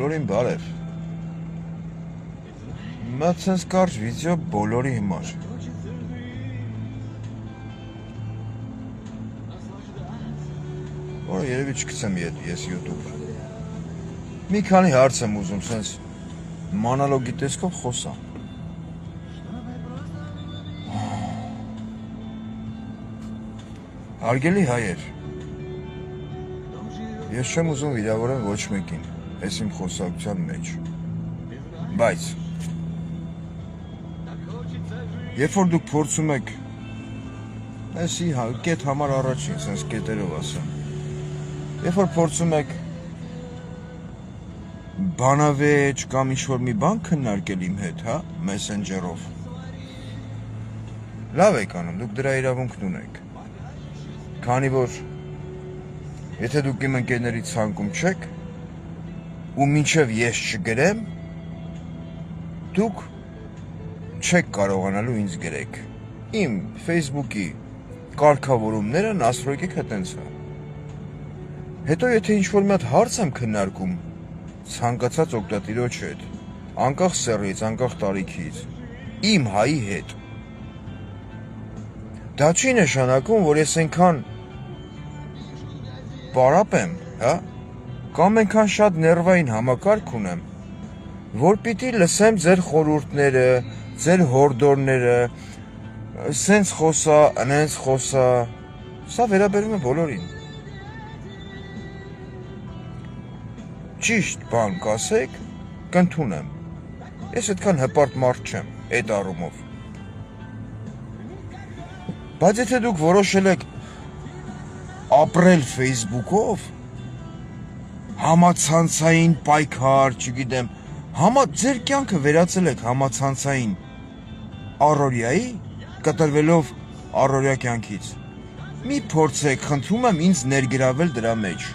Բոլորին բարև։ Հիմա ցենց կարճ վիդեո բոլորի համար։ Որը երևի չգցեմ ես YouTube։ Մի քանի հարց եմ ուզում ցենց մանալոգի տեսքով խոսամ։ Հարգելի հայեր, ես չեմ ուզում վիրավորեմ ոչ մեկին, ես իմ խոսակցության մեջ, բայց երբ որ դուք փորձում եք, եսի կետ համար առաջին, սենց կետերով ասեմ, երբ որ փորձում եք բանավեճ կամ ինչ-որ մի բան քննարկել իմ հետ, մեսենջերով, լավ եք անում, դուք դրա իրավունքն ունեք, քանի որ եթե դուք իմ ընկերների ցանկում չեք ու մինչև ես չգրեմ, դուք չեք կարողանալու ինձ գրեք։ Իմ Facebook-ի կարգավորումները նասրոյկեք հտենց է։ Հետո եթե ինչ-որ մի հատ հարց եմ քննարկում ցանկացած օգտատիրոջ հետ, անկախ սեռից, անկախ տարիքից, իմ հայի հետ, դա չի նշանակում, որ ես այնքան պարապ եմ, կամ այնքան շատ ներվային համակարգ ունեմ, որ պիտի լսեմ ձեր խորհուրդները, ձեր հորդորները, սենց խոսա, ընենց խոսա, սա վերաբերում է բոլորին։ Ճիշտ բան կասեք, կընդունեմ։ Ես այդքան հպարտ մարդ չեմ, այդ առումով։ Բայց եթե դուք որոշել եք ապրել Facebook-ով, համացանցային պայքար, չգիտեմ, ձեր կյանքը վերածել եք համացանցային առօրյայի, կտրվելով առօրյա կյանքից, մի փորձեք, խնդրում եմ ինձ ներգրավել դրա մեջ։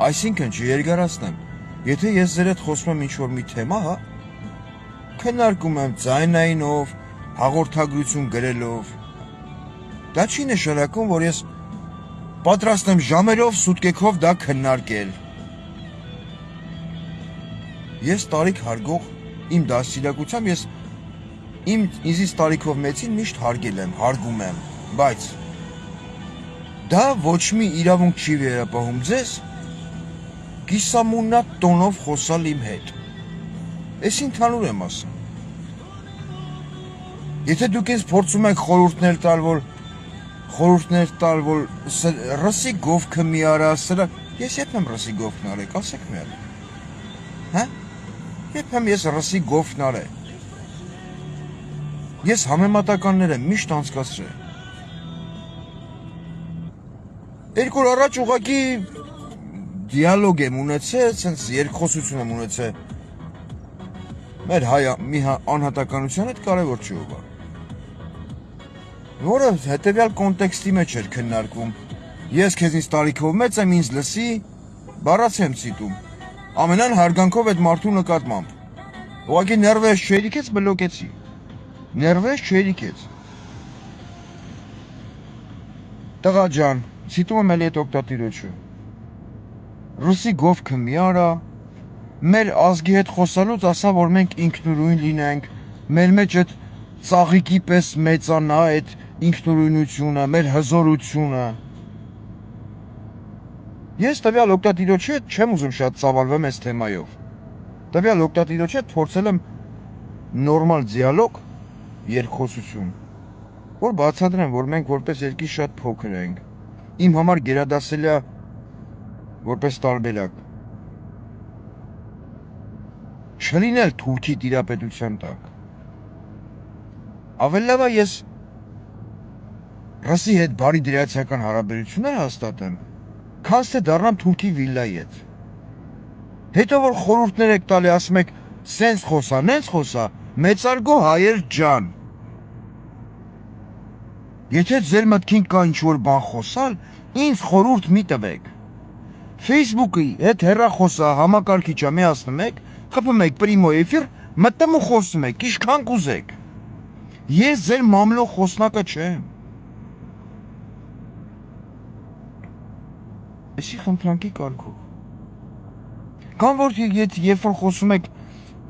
Այսինքն չերգարացնեմ, եթե ես ձեր հետ խոսում եմ ինչ-որ մի թեմա, քննարկում եմ ձայնայինով, հաղորդագրություն գրելով, դա չի նշանակում, որ ես պատրաստ եմ ժամերով, սուտկեքով դա քննարկել։ Ես տարիք հարգող իմ դաստիարակությամբ ես ինձից տարիքով մեծին միշտ հարգել եմ, հարգում եմ, բայց դա ոչ մի իրավունք չի վերապահում ձեզ կիսամուննատ տոնով խոսալ իմ հետ։ Ես ընդհանուր եմ ասում։ Եթե դուք ինձ փորձում եք խորհուրդներ տալ, որ ռսի գովքը մի արա, սրա, ես երբ եմ ռսի գովքն արեք, ասեք մի արա։ Երբ եմ ես ռսի գովքն արեք։ Ես համեմատականներ եմ միշտ անցկացրել։ Երկու օր առաջ ուղղակի դիալոգ եմ ունեցել, ցենց երկխոսություն եմ ունեցել։ Մեր մի անհատականության հետ կարևոր չի ուղղակի։ Որը հետևյալ կոնտեքստի մեջ էր քննարկվում։ Ես քեզնից տարիքով մեծ եմ, ինձ լսի, բառաց եմ ցիտում։ Ամենայն հարգանքով այդ մարդու նկատմամբ։ Ուղղակի ներվես չերիքեց, բլոկեցի։ Ներվես չերիքեց։ Տղա ջան, ցիտում եմ էլի այդ օգտատիրոջը։ Ռուսի գովքը մի արա, մեր ազգի հետ խոսալուց ասա, որ մենք ինքնուրույն լինենք, մեր մեջ այդ ծաղիկի պես մեծանա այդ ինքնուրույնությունը, մեր հզորությունը։ Ես տվյալ օգտատիրոջի հետ չեմ ուզում շատ ծավալվեմ այս թեմայով։ Տվյալ օգտատիրոջի հետ փորձել եմ նորմալ դիալոգ, երկխոսություն, որ բացատրեմ, որ մենք որպես երկիր շատ փոքր ենք։ Իմ համար գերադասելի է որպես տարբերակ։ Չլինել թուրքի տիրապետության տակ։ Ավելի լավ է ես ռսի հետ բարի դրացիական հարաբերություններ հաստատեմ, քան թե դառնամ թուրքի վիլայի հետ։ Հետո որ խորհուրդներ եք տալի, ասում եք, սենց խոսա, նենց խոսա, մեծարգո հայեր ջան։ Եթե ձեր մտքին կա ինչ-որ բան խոսալ, ինձ խորհուրդ մի տվեք։ Facebook-ի հետ հեռախոսա համակարգիչը միացնում եք, խփում եք պրիմո էֆիր, մտնում ու խոսում եք, ինչքան կուզեք։ Ես ձեր մամլո խոսնակը չեմ։ Էսի խնդրանքի կարգով։ Կամ որ երբ որ խոսում եք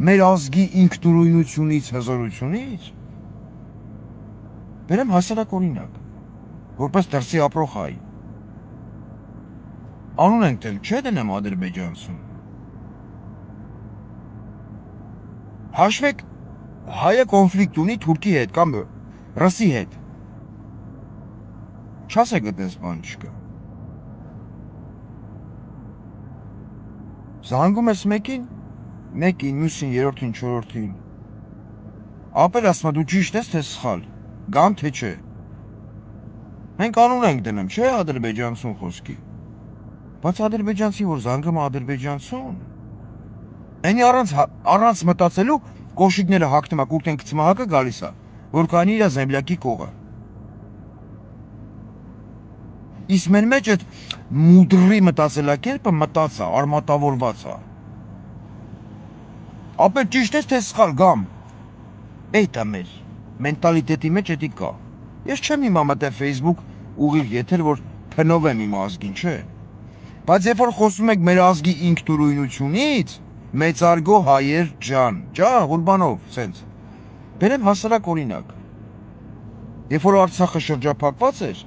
մեր ազգի ինքնուրույնությունից, հզորությունից, բերեմ հասարակ օրինակ, որպես դրսի ապրող հայ։ Անուն ենք դել, չէ դնեմ ադրբեջանցուն։ Հաշվեք, հայը կոնֆլիկտ ունի Թուրքի հետ կամ Ռուսի հետ։ Չասեք այդպես բան չկա։ Զանգում ես մեկին, մյուսին, երրորդին, չորրորդին։ Ապեր ասում դու ճիշտ ես թե սխալ, կամ թե չէ։ Մենք անուն ենք դնում, չէ ադրբեջանցուն խոսքի։ Բայց ադրբեջանցի որ զանգում ադրբեջանցուն, այնի առանց մտածելու կոշիկները հագնում է, կուկտեն կծմահակը գալիս է, որ կանի իր զեմլյակի կողը։ Իսկ մեր մեջ այդ մուդրի մտածելակերպը մտած է, արմատավորված է։ Ապեր ճիշտ ես թե սխալ գամ։ Էդ է մեր մենտալիտետի մեջ էդի կա։ Ես չեմ հիմա մտել Facebook ուղիղ եթեր, որ փնովեմ իմ ազգին, չէ։ Բայց երբ որ խոսում եք մեր ազգի ինքնուրույնությունից, մեծարգո հայեր ջան, Ղուրբանով, սենց։ Բերեմ հասարակ օրինակ։ Երբ որ Արցախը շրջափակված էր,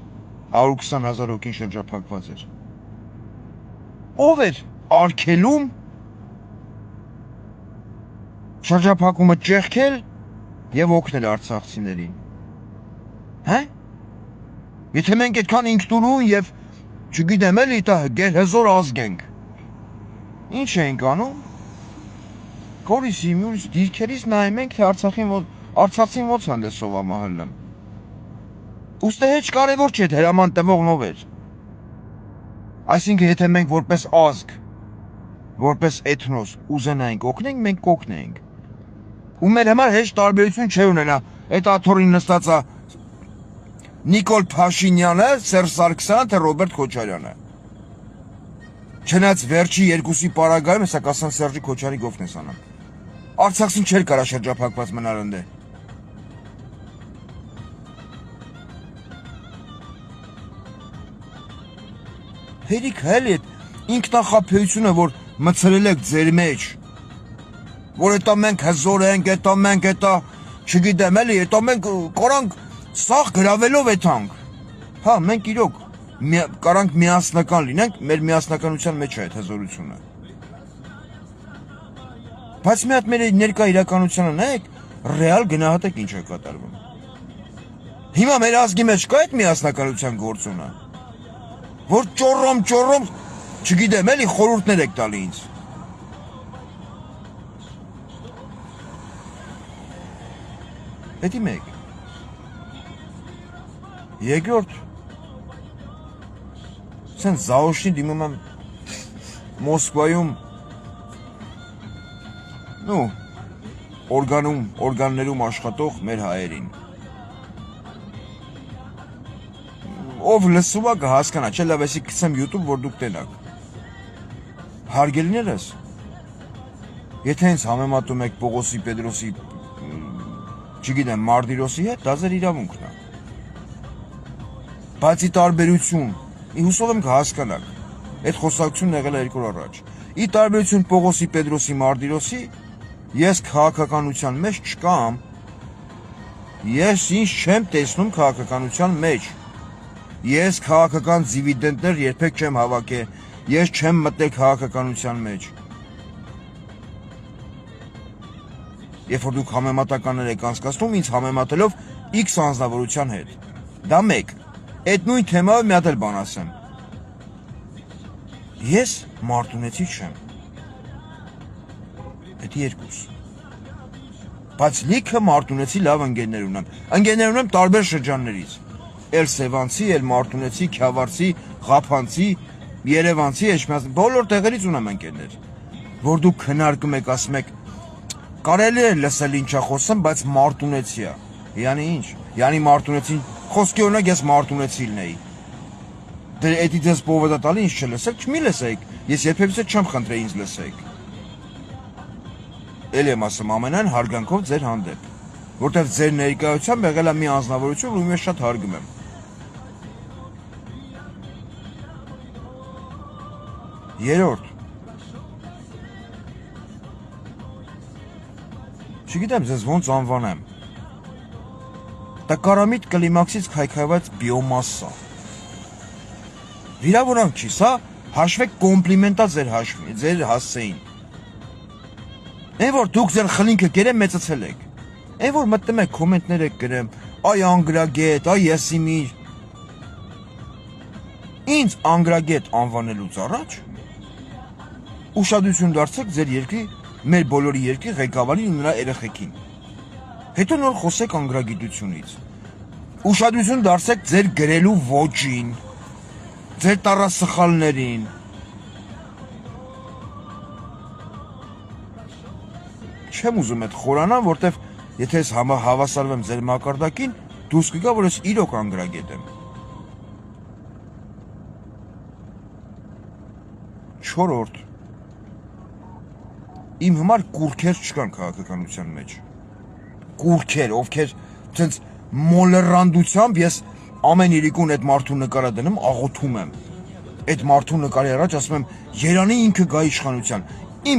120,000 հոգին շրջափակված էր։ Ով էր արգելում շրջափակումը ճեղքել եւ օգնել արցախցիներին։ Հա՞։ Եթե մենք այդքան ինքնուրույն եւ չգիտեմ էլի դա հզոր ազգ ենք։ Ինչ ենք անում։ Կորիսի մյուս դիրքերից նայում ենք, թե Արցախին ոնց հանդեսով ամահալում։ Ուստի հեչ կարևոր չէ, հրաման տվողն ով էր։ Այսինքն եթե մենք որպես ազգ, որպես էթնոս ուզենայինք օգնենք, մենք կօգնենք։ Ու մեր համար հեչ տարբերություն չի ունենա, այդ աթոռին նստած է Նիկոլ Փաշինյանը, Սերժ Սարգսյանը, թե Ռոբերտ Քոչարյանը։ Չնայած վերջի երկուսի պարագայում հեսա կասան Սերժի Քոչարի գովն ես անում։ Արցախին չէր կարա շրջափակված մնալ ընդ է։ Հերիք հելի այդ ինքնախաբեությունը, որ մցրել եք ձեր մեջ, որ էտա մենք հզոր ենք, էտա մենք էտա, չգիտեմ էլի, էտա մենք կարանք սաղ գրավելով էտանք։ Հա, մենք իրոք կարանք միասնական լինենք, մեր միասնականության մեջ է այդ հզորությունը։ Բայց մի հատ մեր ներկա իրականությանը նայեք, ռեալ գնահատեք ինչ է կատարվում։ Հիմա մեր ազգի մեջ կա այդ միասնականության գործոնը, որ ճոռոմ, չգիտեմ էլի խորհուրդներ եք տալի ինձ։ Հետի մեկ։ Երկրորդ, սեն զաոշնի դիմում եմ Մոսկվայում, օրգաններում աշխատող մեր հայերին։ Ով լսում է կհասկանա, չէ լավ էսի կցեմ YouTube, որ դուք տենաք։ Հարգելիներս, եթե ինձ համեմատում եք Պողոսի, Պետրոսի, չգիտեմ, Մարտիրոսի հետ, դա ձեր իրավունքն է։ Բայց ի տարբերություն, հուսով եմ կհասկանաք, այդ խոսակցությունն եղել է 2 օր առաջ։ Ի տարբերություն Պողոսի, Պետրոսի, Մարտիրոսի, ես քաղաքականության մեջ չկամ, ես ինձ չեմ տեսնում քաղաքականության մեջ, ես քաղաքական դիվիդենտներ երբեք չեմ հավաքել, ես չեմ մտնել քաղաքականության մեջ։ Երբ որ դուք համեմատականներ եք անցկացնում, ինձ համեմատելով X անձնավորության հետ, դա մեկ, այդ նույն թեմայով մի հատ էլ բան ասեմ։ Ես մարտունեցի չեմ, այդ երկուս, բայց լիքը մարտունեցի լավ ընկերներ ունեմ տարբեր շրջաններից, էլ Սևանցի, էլ մարտունեցի, Քյավառցի, Ղափանցի, Երևանցի, Էջմիածնի, բոլոր տեղերից ունեմ ընկերներ, որ դուք քննարկում եք, ասում եք, կարելի է լսել ինչա խոսեմ, բայց մարտունեցի է, յանի ինչ, յանի մարտունեցին, խոսքի օրինակ ես մարտունեցի լինեի, դե էդի ձեզ պովեդա տալի ինձ չլսեք, չմի լսեք, ես երբևիցե չեմ խնդրել ինձ լսեք, էլ եմ ասում ամենայն հարգանքով ձեր հանդեպ, որտեղ ձեր ներկայությամբ եղել է մի անձնավորություն, ում ես շատ հարգում եմ։ Երրորդ, չգիտեմ ձեզ ոնց անվանեմ, տկարամիտ կլիմաքսից քայքայված բիոմասսա, վիրավորանք չի, սա հաշվեք կոմպլիմենտա ձեր հասցեին, են որ դուք ձեր խլինքը գերեմ մեծացել եք, են որ մտնում եք կոմենտներ եք գրեմ, այ անգրագետ, այ եսիմիր, ինձ անգրագետ անվանելուց առաջ, ուշադրություն դարձեք ձեր երկրի, մեր բոլորի երկրի ղեկավարին ու նրա երեխեքին, հետո նոր խոսեք անգրագիտությունից, ուշադրություն դարձեք ձեր գրելու ոճին, ձեր տառասխալներին, չեմ ուզում այդ խորանամ, որտեվ եթե ես հավասարվեմ ձեր մակարդակին, դուրս կգա, որ ես իրոք անգրագետ եմ։ Չորրորդ, իմ համար կուրքեր չկան քաղաքականության մեջ, կուրքեր, ովքեր ցենց մոլեռանդությամբ ես ամեն իրիկուն այդ մարդու նկարը դնում, աղոթում եմ, այդ մարդու նկարի առաջ ասում եմ, Երանի ինքը գա իշխանության,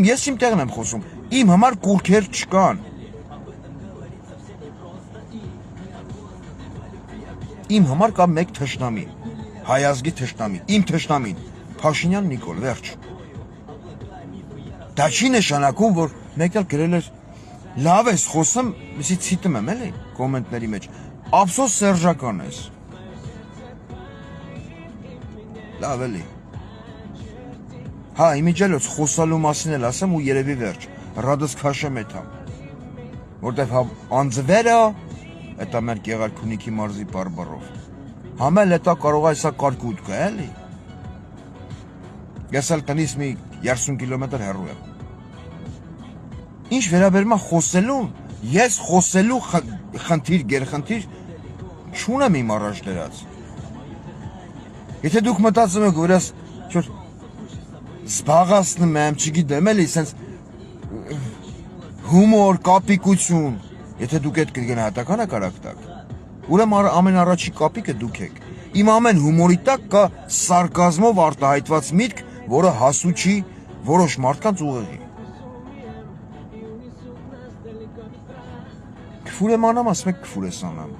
ես իմ տեղն եմ խոսում, իմ համար կուրքեր չկան, իմ համար կա մեկ թշնամի, հայազգի թշնամի, իմ թշնամին, Փաշինյան Նիկոլ, վերջ, դա չի նշանակում, որ մեկ էլ գրել էր, լավ ես խոսում, միսի ցիտում եմ էլի, կոմենտների մեջ, ափսոս սերժական ես, լավ էլի, հա, իմիջելոց խոսալու մասին էլ ասեմ ու երևի վերջ, ռադս քաշեմ էթամ, որտև անձվերը, էտա մեր Գեղարքունիքի մարզի բարբարով, համել էտա կարող է սա կարկուտ կա, էլի, ես էլ տնից մի 30 կիլոմետր հեռու եմ, ինչ վերաբերում է խոսելուն, ես խոսելու խնդիր, գերխնդիր չունեմ իմ առաջ դրած, եթե դուք մտածում եք, որ ես զբաղացնում եմ, չգիտեմ էլի, սենց հումոր, կապիկություն, եթե դուք այդ գնահատականը կարաք տակ, ուրեմն ամեն առաջի կապիկը դուք եք, իմ ամեն հումորի տակ կա սարկազմով արտահայտված միտք, որը հասու չի որոշ մարդկանց ուղեղի, քֆուր եմ անամ, ասում եք քֆուր ես անամ,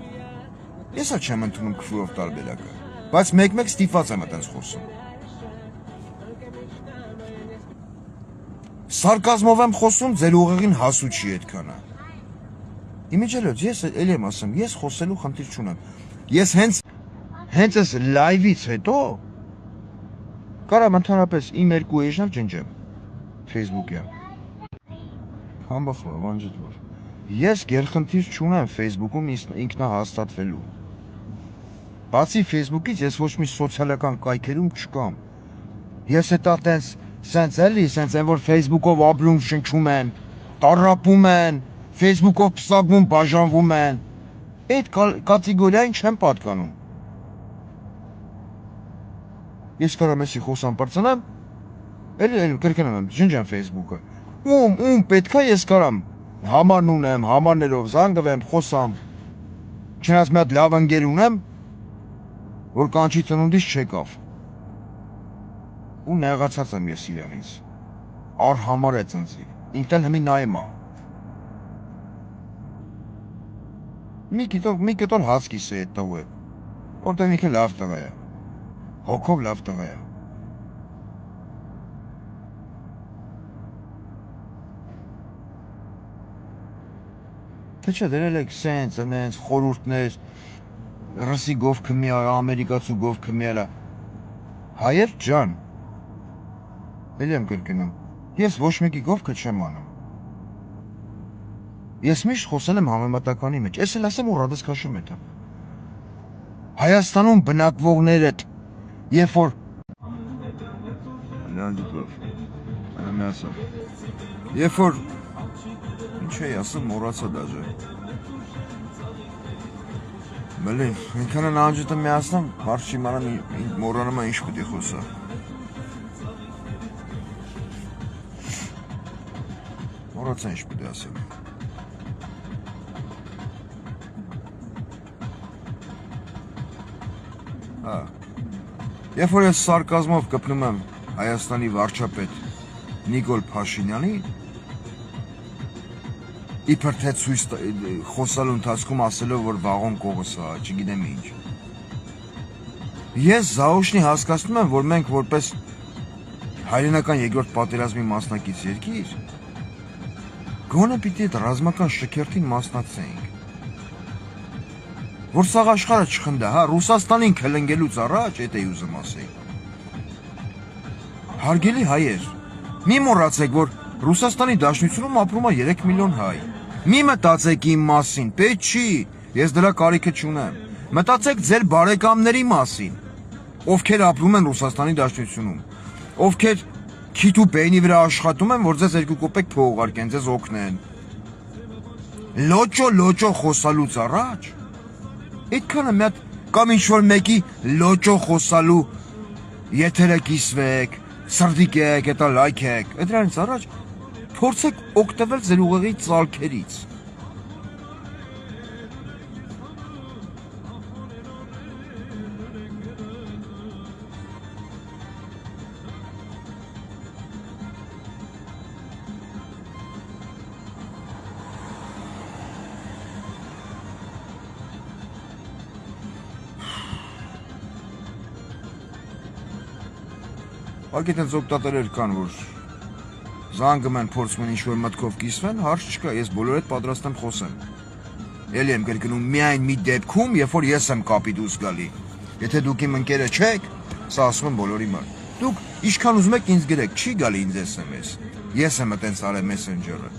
ես էլ չեմ ընդունում քֆուրով տարբերակը, բայց մեկ-մեկ ստիպված եմ այդպես խոսում, սարկազմով եմ խոսում, ձեր ուղեղին հասու չի այդքանը, իմիջելոց, ես էլ եմ ասում, ես խոսելու խնդիր չունեմ, ես հենց այս լայվից հետո, կարամ ընդհանրապես իմ երկու էջնավ ջնջեմ, Facebook-յան, համբախվա, վանջիտ որ, ես գերխնդիր չունեմ Facebook-ում ինքնահաստատվելու, բացի Facebook-ից ես ոչ մի սոցիալական կայքերում չկամ, ես հետա տենց, սենց էլի, սենց են որ Facebook-ով ապրում շնչում են, տարապում են, Facebook-ով պսակվում, բաժանվում են, այդ կատեգորիային չեմ պատկանում, ես կարամ եսի խոսամ պրծնեմ, էլի կրկնում եմ, ջնջեմ Facebook-ը, ում պետքա ես կարամ, համարն ունեմ, համարներով զանգվեմ, խոսամ, չնայած մի հատ լավ ընկեր ունեմ, որ կանչի ծնունդից չեկավ, ու նեղացած եմ ես իրենից, արհամար է ծնծի, ինքն էլ հմի նայմա, մի կետոր հաց կիսե էտ տղու է, որտեղ ինքը լավ տղա է, հոգով լավ տղա է, թե չէ դրել եք սենց, ընենց, խորուրդներ, ռսի գով կմիարա, ամերիկացու գով կմիարա, հայեր ջան, էլ եմ կրկնում, ես ոչ մեկի գովքը չեմ անում, ես միշտ խոսել եմ համեմատականի մեջ, ես էլ ասեմ ու ռադս քաշում էտա, Հայաստանում բնակվողներդ, երբ որ, երբ որ, ինչ էի ասում, մորացա դաժը, բլին, ինքան են անջուտը միասնամ, հարց չիմանամ մորանում է ինչ պիտի խոսա, մորացա ինչ պիտի ասեմ, երբ որ ես սարկազմով կպնում եմ Հայաստանի վարչապետ Նիկոլ Փաշինյանի, իբր թե ցույց խոսալու ընթացքում ասելով որ վաղոն կողս է, չգիտեմ ինչ։ Ես Զաուշնի հասկացնում եմ, որ մենք որպես հայրենական երկրորդ պատերազմի մասնակից երկիր գոնե պիտի այդ ռազմական շքերթին մասնակցեինք։ Որ սաղ աշխարհը չխնդա, հա, Ռուսաստանին քլնգելուց առաջ, էդ էի ուզում ասել։ Հարգելի հայեր, մի մոռացեք, որ Ռուսաստանի Դաշնությունում ապրում է 3 միլիոն հայ։ Մի մտածեք իմ մասին, պետք չի, ես դրա կարիքը չունեմ։ Մտածեք ձեր բարեկամների մասին, ովքեր ապրում են Ռուսաստանի Դաշնությունում, ովքեր քիթ ու բեյնի վրա աշխատում են, որ ձեզ 2 կոպեկ փող ուղարկեն, ձեզ օգնեն։ Լոճո խոսալուց առաջ, այդքանը մի հատ կամ ինչ-որ մեկի լոճո խոսալու եթերը կիսվեք, սրդիկեք, հետա լայքեք, դրանից առաջ փորձեք օգտվել ձեր ուղեղի ծալքերից։ Ագետենց օգտատերեր կան, որ զանգում են, փորձում են ինչ-որ մտքով կիսվեն, հարց չկա, ես բոլոր հետ պատրաստ եմ խոսեմ։ Էլի եմ կրկնում, միայն մի դեպքում, երբ որ ես եմ կապի դուրս գալի։ Եթե դուք իմ ընկերը չեք, սա ասում եմ բոլորի մոտ։ Դուք ինչքան ուզում եք ինձ գրեք, չի գալի ինձ SMS։ Ես եմ այտենց արել Messenger-ը։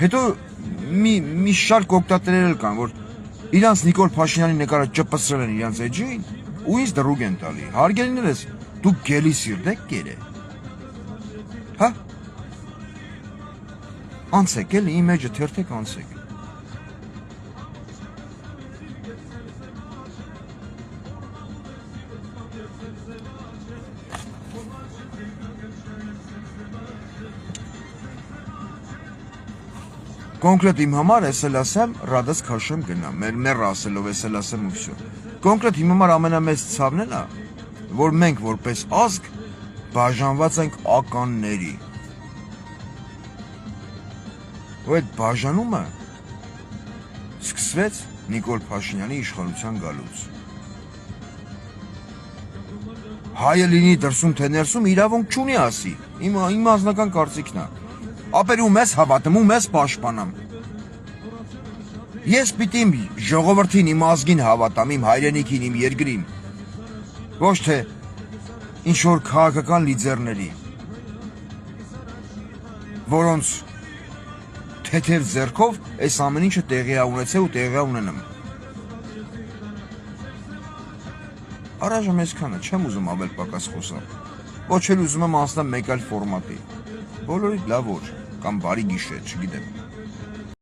Հետո մի շարք օգտատերեր կան, որ իրանց Նիկոլ Փաշինյանի նկարը ճպսրել են իրանց էջին, ու ինձ դրուգ են տալի։ Հարգելիներս, դուք գելի սիրտ եք կերը։ Հա։ Անցեք, էլի իմ էջը թերթեք անցեք։ Կոնկրետ իմ համար ես էլ ասեմ, ռադաս քաշեմ գնամ, մեր ասելով ես էլ ասեմ ու վсё։ Կոնկրետ իմ համար ամենամեծ ցավն է, որ մենք որպես ազգ բաժանված ենք ականների։ Ու այդ բաժանումը սկսվեց Նիկոլ Փաշինյանի իշխանության գալուց։ Հայը լինի դրսում թե ներսում իրավունք չունի ասի, իմ անձնական կարծիքն է։ Ապեր ում ես հավատում, ում ես պաշտպանում։ Ես պիտի իմ ժողովրդին, իմ ազգին հավատամ, իմ հայրենիքին, իմ երկրին։ Ոչ թե ինչ-որ քաղաքական լիդերների, որոնց թեթև ձեռքով այս ամեն ինչը տեղի է ունեցել ու տեղի է ունենում։ Առայժմ այսքանը, չեմ ուզում ավել պակաս խոսալ։ Ոչ էլ ուզում եմ անցնել մեկ այլ ֆորմատի։ Բոլորիդ լավ օր կամ բարի գիշեր, չգիտեմ։